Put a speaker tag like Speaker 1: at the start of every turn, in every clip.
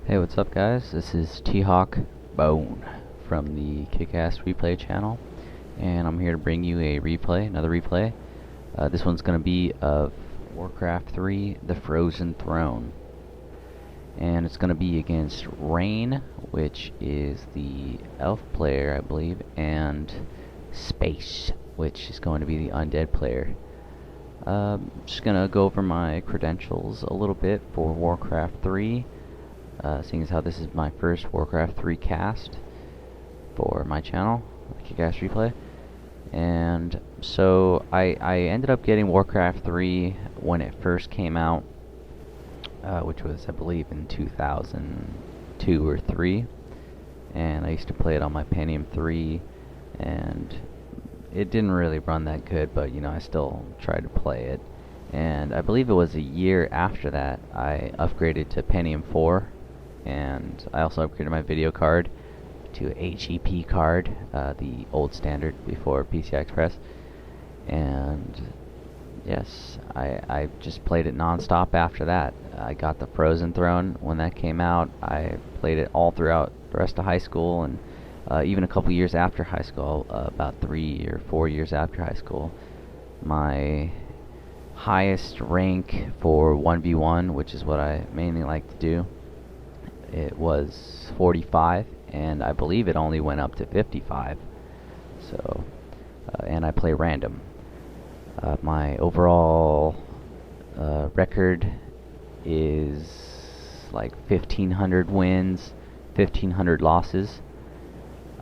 Speaker 1: Hey, what's up guys? This is T-Hawk Bone from the Kick-Ass Replay channel, and I'm here to bring you a replay, another replay. This one's going to be of Warcraft 3, The Frozen Throne. And it's going to be against Rain, which is the elf player, I believe, and Space, which is going to be the undead player. Just going to go over my credentials a little bit for Warcraft 3. Seeing as how this is my first Warcraft 3 cast for my channel, Kick-Ass Replay. And so I ended up getting Warcraft 3 when it first came out, which was, I believe, in 2002 or 3. And I used to play it on my Pentium 3, and it didn't really run that good, but you know, I still tried to play it. And I believe it was a year after that I upgraded to Pentium 4. And I also upgraded my video card to a HEP card, the old standard before PCI Express. And yes, I just played it non-stop after that. I got the Frozen Throne when that came out. I played it all throughout the rest of high school, and even a couple years after high school, about 3 or 4 years after high school. My highest rank for 1v1, which is what I mainly like to do, it was 45, and I believe it only went up to 55. So, and I play random. My overall record is like 1,500 wins, 1,500 losses.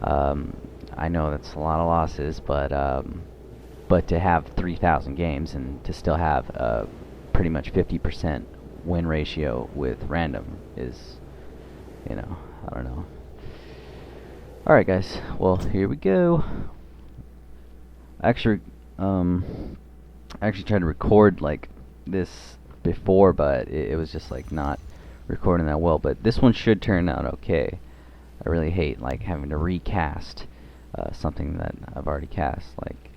Speaker 1: I know that's a lot of losses, but to have 3,000 games and to still have pretty much 50% win ratio with random is, you know, I don't know. Alright guys, well, here we go. Actually, I actually tried to record like this before, but it was just like not recording that well. But this one should turn out okay. I really hate like having to recast something that I've already cast, like,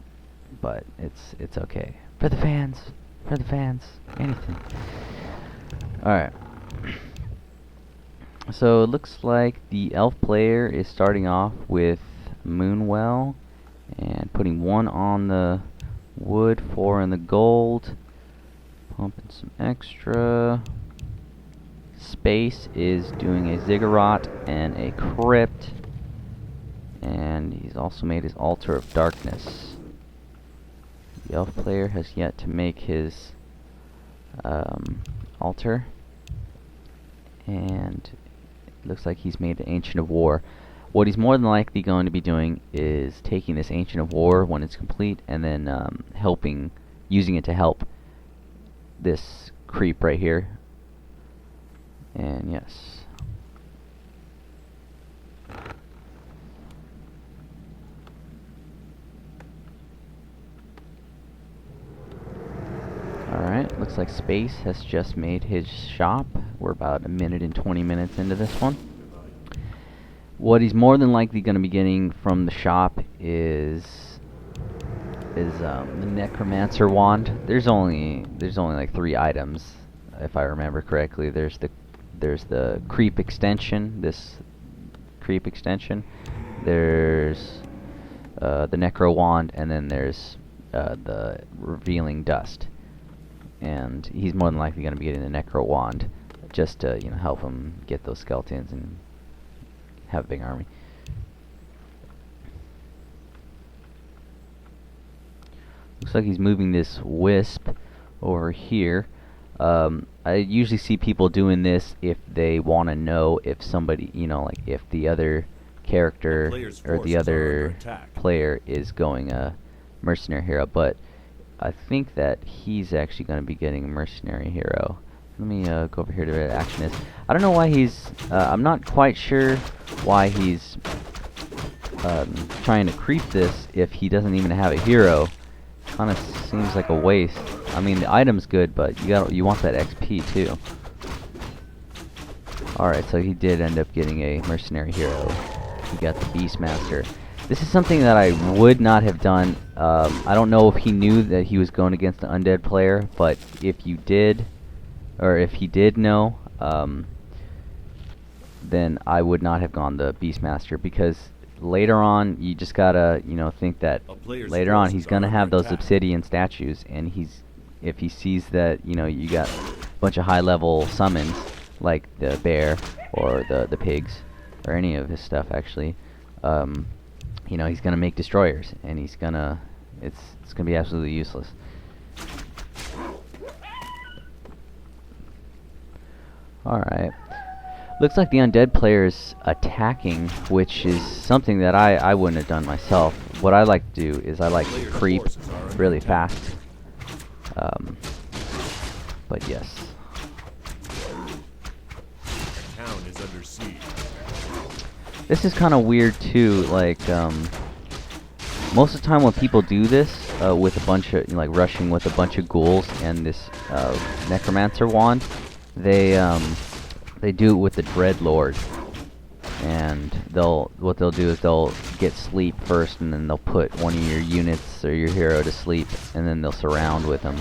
Speaker 1: but it's okay. For the fans, anything. Alright. So it looks like the elf player is starting off with Moonwell and putting 1 on the wood, 4 in the gold, pumping some extra. Space is doing a ziggurat and a crypt, and he's also made his altar of darkness. The elf player has yet to make his altar, and looks like he's made an Ancient of War. What he's more than likely going to be doing is taking this Ancient of War when it's complete, and then using it to help this creep right here. And yes. Alright, looks like Space has just made his shop. We're about a minute and 20 minutes into this one. What he's more than likely going to be getting from the shop is the Necromancer wand. There's only like 3 items, if I remember correctly. There's the creep extension, this creep extension. There's the Necro wand, and then there's the revealing dust. And he's more than likely going to be getting the Necro wand, just to, you know, help him get those skeletons and have a big army. Looks like he's moving this wisp over here. I usually see people doing this if they want to know if somebody, you know, like if the other character or the other player is going a mercenary hero, but I think that he's actually going to be getting a mercenary hero. Let me go over here to where the action is. I don't know why he's... I'm not quite sure why he's trying to creep this if he doesn't even have a hero. Kind of seems like a waste. I mean, the item's good, but you want that XP too. Alright, so he did end up getting a mercenary hero. He got the Beastmaster. This is something that I would not have done. I don't know if he knew that he was going against an undead player, but if you did, or if he did know, then I would not have gone the Beastmaster, because later on you just gotta, think that later on he's gonna have those obsidian statues, and if he sees that, you got a bunch of high-level summons like the bear or the pigs or any of his stuff actually, he's gonna make destroyers, and it's gonna be absolutely useless. Alright. Looks like the undead player's attacking, which is something that I wouldn't have done myself. What I like to do is I like to creep really fast. But yes. This is kind of weird too, like, most of the time when people do this, with a bunch of, rushing with a bunch of ghouls and this, necromancer wand, they do it with the Dread Lord, and what they'll do is they'll get sleep first, and then they'll put one of your units or your hero to sleep, and then they'll surround with them.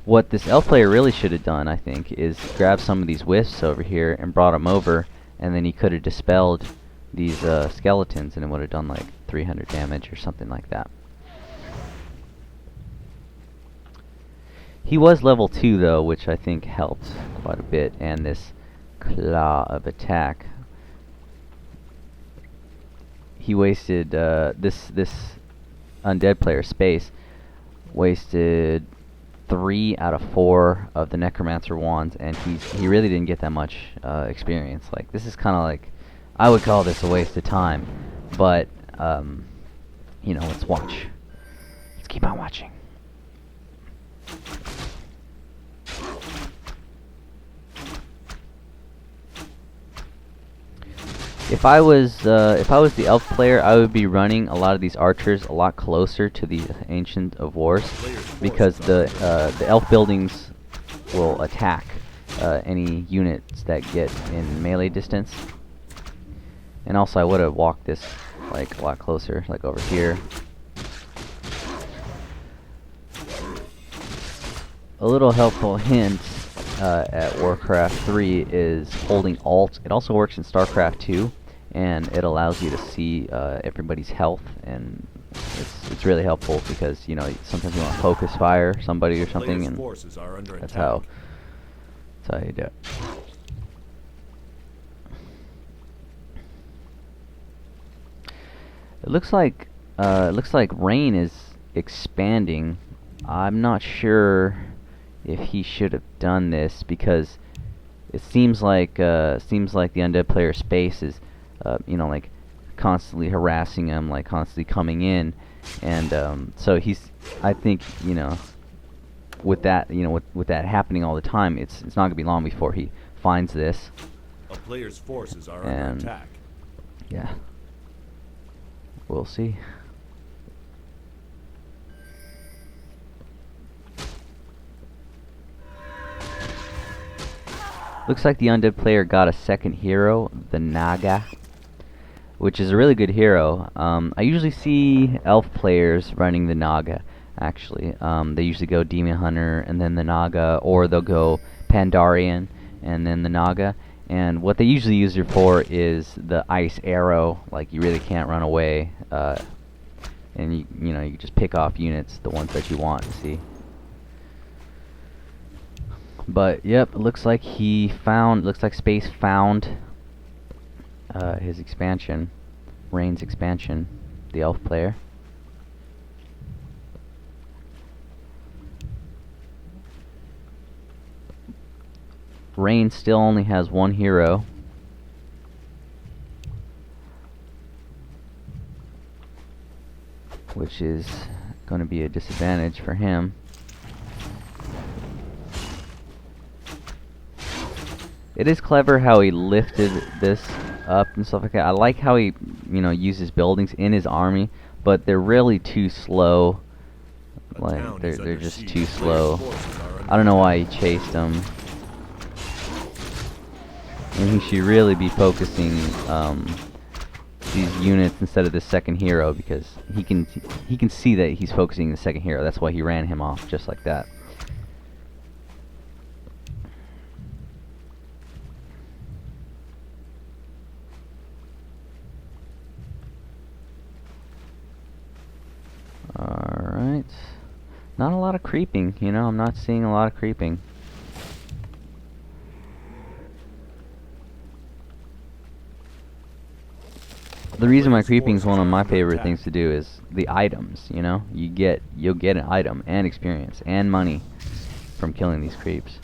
Speaker 1: What this elf player really should have done, I think, is grab some of these wisps over here and brought them over, and then he could have dispelled these skeletons, and it would have done like 300 damage or something like that. He was level 2 though, which I think helped quite a bit, and this claw of attack. He wasted this undead player Space wasted 3 out of 4 of the necromancer wands, and he really didn't get that much experience. Like, this is kind of like, I would call this a waste of time, but let's watch. Let's keep on watching. If I was the elf player, I would be running a lot of these archers a lot closer to the Ancient of Wars, because the elf buildings will attack any units that get in melee distance. And also, I would have walked this like a lot closer, like over here. A little helpful hint at Warcraft 3 is holding Alt. It also works in StarCraft 2, and it allows you to see everybody's health, and it's really helpful because sometimes you want to focus fire somebody or something, and that's how you do it. It looks like Rain is expanding. I'm not sure if he should have done this, because it seems like the undead player Space is like constantly harassing him, like constantly coming in, and so I think with that with that happening all the time, it's not gonna be long before he finds this.
Speaker 2: A player's forces are under attack.
Speaker 1: Yeah. We'll see. Looks like the undead player got a second hero, the Naga, which is a really good hero. I usually see elf players running the Naga, actually. They usually go Demon Hunter and then the Naga, or they'll go Pandarian and then the Naga. And what they usually use it for is the ice arrow, like you really can't run away, and you just pick off units, the ones that you want to see. But yep, it looks like Space found his expansion, Rain's expansion, the elf player. Rain still only has one hero. Which is going to be a disadvantage for him. It is clever how he lifted this up and stuff like that. I like how he, uses buildings in his army, but they're really too slow. Like, they're just too slow. I don't know why he chased them. And he should really be focusing these units instead of the second hero, because he can see that he's focusing the second hero. That's why he ran him off just like that. Alright. Not a lot of creeping, you know, I'm not seeing a lot of creeping. The reason why creeping is one of my favorite things to do is the items, you know? You'll get an item and experience and money from killing these creeps.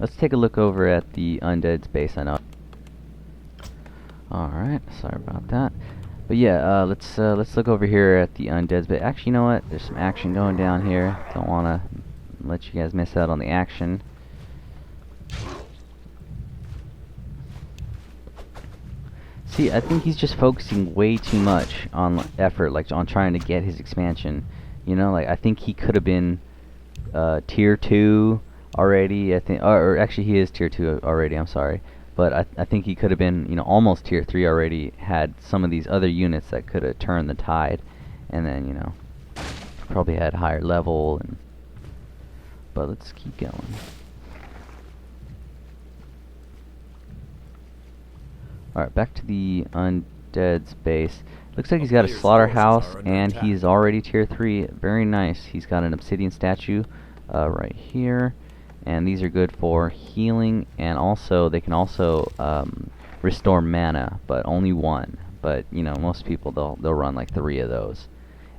Speaker 1: Let's take a look over at the undead's base. I know. Alright, sorry about that. But yeah, let's look over here at the undead's base. Actually, you know what? There's some action going down here. Don't want to let you guys miss out on the action. See, I think he's just focusing way too much on effort, like on trying to get his expansion. You know, like I think he could have been tier 2 already. I think, or actually, he is tier 2 already. I'm sorry, but I think he could have been, you know, almost tier 3 already. Had some of these other units that could have turned the tide, and then, you know, probably had higher level. But let's keep going. Alright, back to the undead's base. Looks like he's got a slaughterhouse, and he's already tier 3. Very nice. He's got an obsidian statue right here, and these are good for healing, and also they can also restore mana, but only 1. But you know, most people they'll run like 3 of those,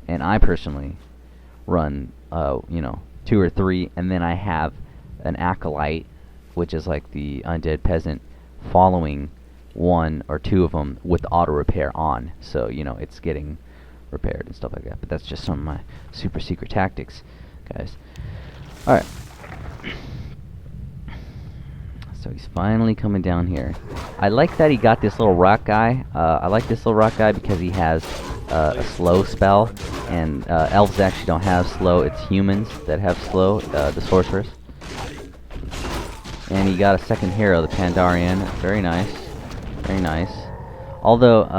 Speaker 1: and I personally run you know, 2 or 3, and then I have an acolyte, which is like the undead peasant, following 1 or 2 of them with auto repair on, so you know it's getting repaired and stuff like that. But that's just some of my super secret tactics, guys. Alright, so he's finally coming down here. I like that he got this little rock guy. I like this little rock guy because he has a slow spell, and elves actually don't have slow. It's humans that have slow, the sorceress. And he got a second hero, the Pandarian. Very nice. Very nice. Although,